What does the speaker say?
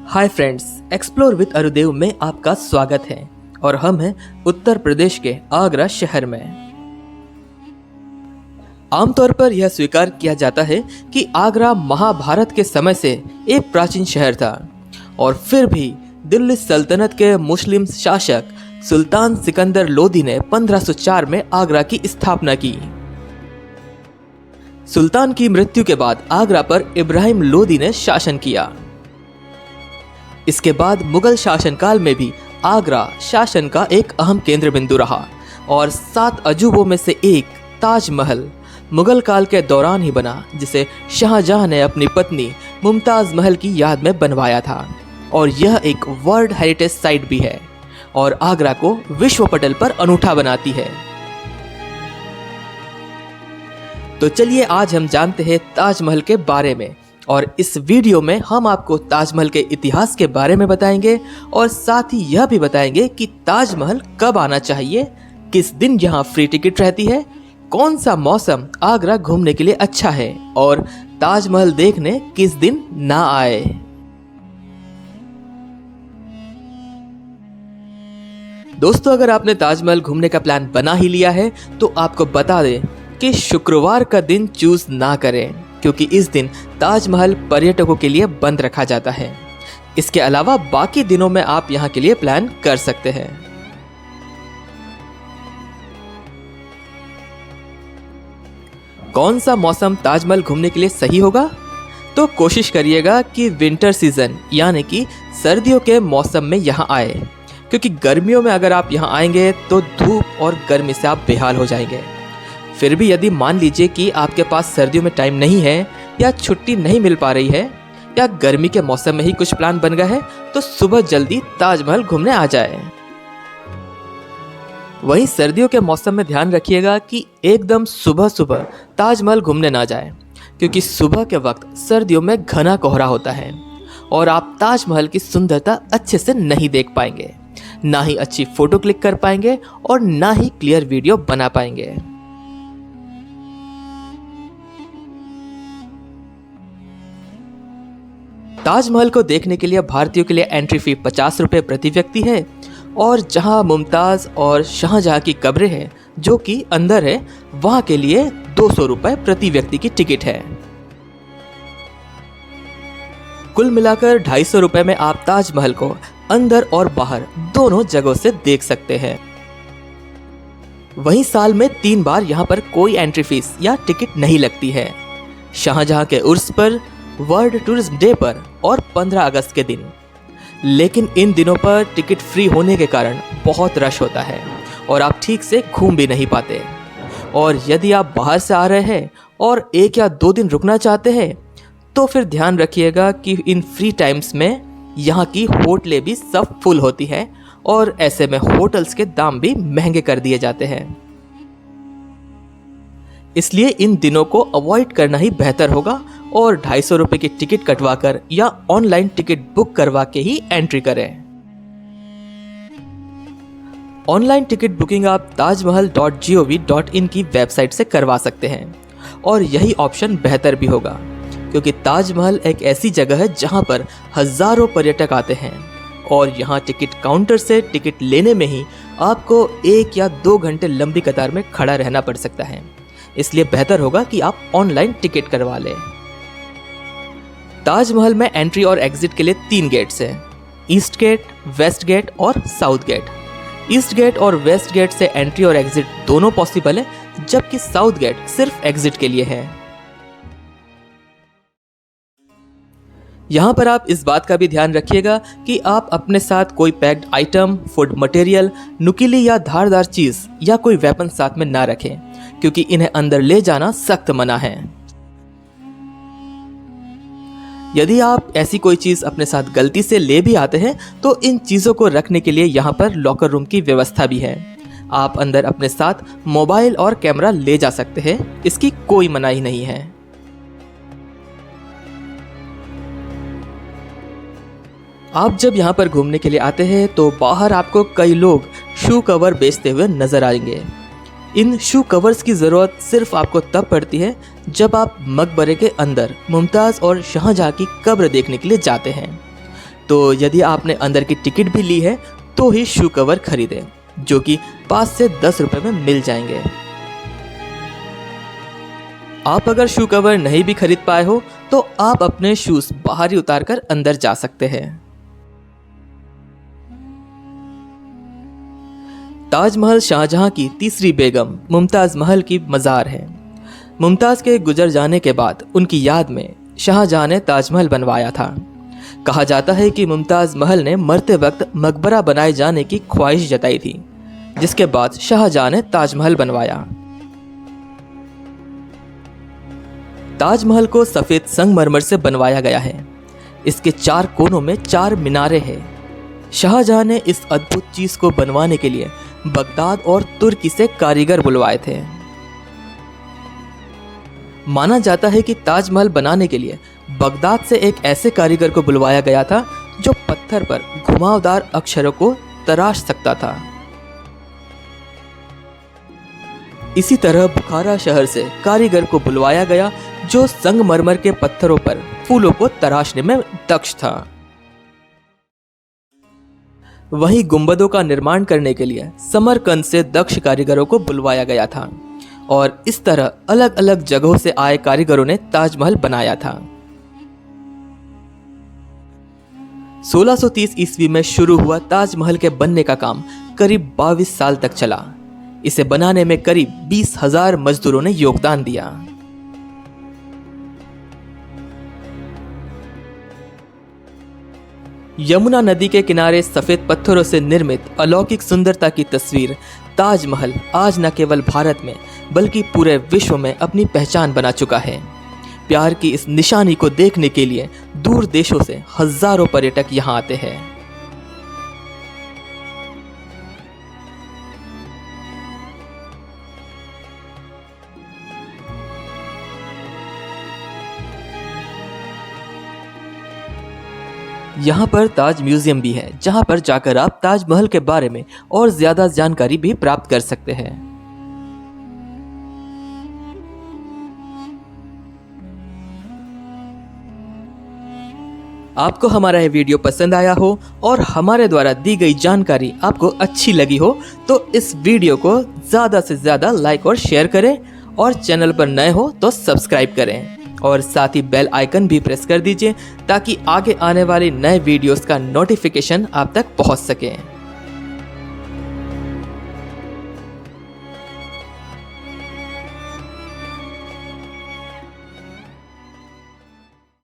Hi friends, explore with अरुदेव में आपका स्वागत है और हम हैं उत्तर प्रदेश के आगरा शहर में। आमतौर पर यह स्वीकार किया जाता है कि आगरा महाभारत के समय से एक प्राचीन शहर था और फिर भी दिल्ली सल्तनत के मुस्लिम शासक सुल्तान सिकंदर लोदी ने 1504 में आगरा की स्थापना की। सुल्तान की मृत्यु के बाद आगरा पर इब्राहिम लोदी ने शासन किया। इसके बाद मुगल शासनकाल में भी आगरा शासन का एक अहम केंद्र बिंदु रहा और 7 अजूबों में से एक ताजमहल मुगल काल के दौरान ही बना, जिसे शाहजहां ने अपनी पत्नी मुमताज महल की याद में बनवाया था और यह एक वर्ल्ड हेरिटेज साइट भी है और आगरा को विश्व पटल पर अनूठा बनाती है। तो चलिए आज हम जानते हैं ताजमहल के बारे में और इस वीडियो में हम आपको ताजमहल के इतिहास के बारे में बताएंगे और साथ ही यह भी बताएंगे कि ताजमहल कब आना चाहिए, किस दिन यहाँ फ्री टिकट रहती है, कौन सा मौसम आगरा घूमने के लिए अच्छा है और ताजमहल देखने किस दिन ना आए। दोस्तों, अगर आपने ताजमहल घूमने का प्लान बना ही लिया है तो आपको बता दें कि शुक्रवार का दिन चूज ना करें, क्योंकि इस दिन ताजमहल पर्यटकों के लिए बंद रखा जाता है। इसके अलावा बाकी दिनों में आप यहां के लिए प्लान कर सकते हैं। कौन सा मौसम ताजमहल घूमने के लिए सही होगा? तो कोशिश करिएगा कि विंटर सीजन यानी कि सर्दियों के मौसम में यहां आए, क्योंकि गर्मियों में अगर आप यहां आएंगे तो धूप और गर्मी से आप बेहाल हो जाएंगे। फिर भी यदि मान लीजिए कि आपके पास सर्दियों में टाइम नहीं है या छुट्टी नहीं मिल पा रही है या गर्मी के मौसम में ही कुछ प्लान बन गया है तो सुबह जल्दी ताजमहल घूमने आ जाए। वहीं सर्दियों के मौसम में ध्यान रखिएगा कि एकदम सुबह सुबह ताजमहल घूमने ना जाए, क्योंकि सुबह के वक्त सर्दियों में घना कोहरा होता है और आप ताजमहल की सुंदरता अच्छे से नहीं देख पाएंगे, ना ही अच्छी फोटो क्लिक कर पाएंगे और ना ही क्लियर वीडियो बना पाएंगे। ताजमहल को देखने के लिए भारतीयों के लिए एंट्री फी 50 रुपये प्रति व्यक्ति है और जहां मुमताज और शाहजहां की कब्रें हैं जो कि अंदर है, वहां के लिए 200 रुपये प्रति व्यक्ति की टिकट है। कुल मिलाकर 250 रुपये में आप ताजमहल को अंदर और बाहर दोनों जगहों से देख सकते हैं। वहीं साल में 3 बार यहां पर कोई एंट्री फीस या टिकट नहीं लगती है, शाहजहां के उर्स पर, वर्ल्ड टूरिज्म डे पर और 15 अगस्त के दिन। लेकिन इन दिनों पर टिकट फ्री होने के कारण बहुत रश होता है और आप ठीक से घूम भी नहीं पाते। और यदि आप बाहर से आ रहे हैं और 1 या 2 दिन रुकना चाहते हैं तो फिर ध्यान रखिएगा कि इन फ्री टाइम्स में यहाँ की होटलें भी सब फुल होती हैं और ऐसे में होटल्स के दाम भी महंगे कर दिए जाते हैं। इसलिए इन दिनों को अवॉइड करना ही बेहतर होगा और 250 रुपये की टिकट कटवाकर या ऑनलाइन टिकट बुक करवा के ही एंट्री करें। ऑनलाइन टिकट बुकिंग आप tajmahal.gov.in की वेबसाइट से करवा सकते हैं और यही ऑप्शन बेहतर भी होगा, क्योंकि ताजमहल एक ऐसी जगह है जहां पर हजारों पर्यटक आते हैं और यहां टिकट काउंटर से टिकट लेने में ही आपको 1 या 2 घंटे लंबी कतार में खड़ा रहना पड़ सकता है। इसलिए बेहतर होगा कि आप ऑनलाइन टिकट करवा लें। ताजमहल में एंट्री और एग्जिट के लिए 3 गेट्स हैं, ईस्ट गेट, वेस्ट गेट और साउथ गेट। ईस्ट गेट और वेस्ट गेट से एंट्री और एग्जिट दोनों पॉसिबल है, जबकि साउथ गेट सिर्फ एग्जिट के लिए है। यहाँ पर आप इस बात का भी ध्यान रखिएगा कि आप अपने साथ कोई पैक्ड आइटम, फूड मटेरियल, नुकीली या धारदार चीज या कोई वेपन साथ में ना रखें, क्योंकि इन्हें अंदर ले जाना सख्त मना है। यदि आप ऐसी कोई चीज अपने साथ गलती से ले भी आते हैं तो इन चीजों को रखने के लिए यहाँ पर लॉकर रूम की व्यवस्था भी है। आप अंदर अपने साथ मोबाइल और कैमरा ले जा सकते हैं, इसकी कोई मनाही नहीं है। आप जब यहाँ पर घूमने के लिए आते हैं तो बाहर आपको कई लोग शू कवर बेचते हुए नजर आएंगे। इन शू कवर्स की ज़रूरत सिर्फ आपको तब पड़ती है जब आप मकबरे के अंदर मुमताज़ और शाहजहां की कब्र देखने के लिए जाते हैं। तो यदि आपने अंदर की टिकट भी ली है तो ही शू कवर खरीदें, जो कि 5 से 10 रुपए में मिल जाएंगे। आप अगर शू कवर नहीं भी खरीद पाए हो तो आप अपने शूज बाहर ही उतार कर अंदर जा सकते हैं। ताजमहल शाहजहां की तीसरी बेगम मुमताज महल की मज़ार है। मुमताज के गुजर जाने के बाद उनकी याद में शाहजहां ने ताजमहल बनवाया था। कहा जाता है कि मुमताज महल ने मरते वक्त मकबरा बनाए जाने की ख्वाहिश जताई थी, जिसके बाद शाहजहां ने ताजमहल बनवाया। ताजमहल को सफेद संगमरमर से बनवाया गया है। इसके 4 कोनों में 4 मीनारें हैं। शाहजहां ने इस अद्भुत चीज को बनवाने के लिए बगदाद और तुर्की से कारीगर बुलवाए थे। माना जाता है कि ताजमहल बनाने के लिए बगदाद से एक ऐसे कारीगर को बुलवाया गया था जो पत्थर पर घुमावदार अक्षरों को तराश सकता था। इसी तरह बुखारा शहर से कारीगर को बुलवाया गया जो संगमरमर के पत्थरों पर फूलों को तराशने में दक्ष था। वहीं गुंबदों का निर्माण करने के लिए समरकंद से दक्ष कारीगरों को बुलवाया गया था और इस तरह अलग अलग जगहों से आए कारीगरों ने ताजमहल बनाया था। 1630 ईस्वी में शुरू हुआ ताजमहल के बनने का काम करीब 22 साल तक चला। इसे बनाने में करीब 20,000 मजदूरों ने योगदान दिया। यमुना नदी के किनारे सफेद पत्थरों से निर्मित अलौकिक सुंदरता की तस्वीर ताजमहल आज न केवल भारत में बल्कि पूरे विश्व में अपनी पहचान बना चुका है। प्यार की इस निशानी को देखने के लिए दूर देशों से हजारों पर्यटक यहाँ आते हैं। यहाँ पर ताज म्यूजियम भी है, जहाँ पर जाकर आप ताजमहल के बारे में और ज्यादा जानकारी भी प्राप्त कर सकते हैं। आपको हमारा ये वीडियो पसंद आया हो और हमारे द्वारा दी गई जानकारी आपको अच्छी लगी हो तो इस वीडियो को ज़्यादा से ज़्यादा लाइक और शेयर करें और चैनल पर नए हो तो सब्सक्राइब करें और साथ ही बेल आइकन भी प्रेस कर दीजिए ताकि आगे आने वाली नए वीडियोस का नोटिफिकेशन आप तक पहुंच सके।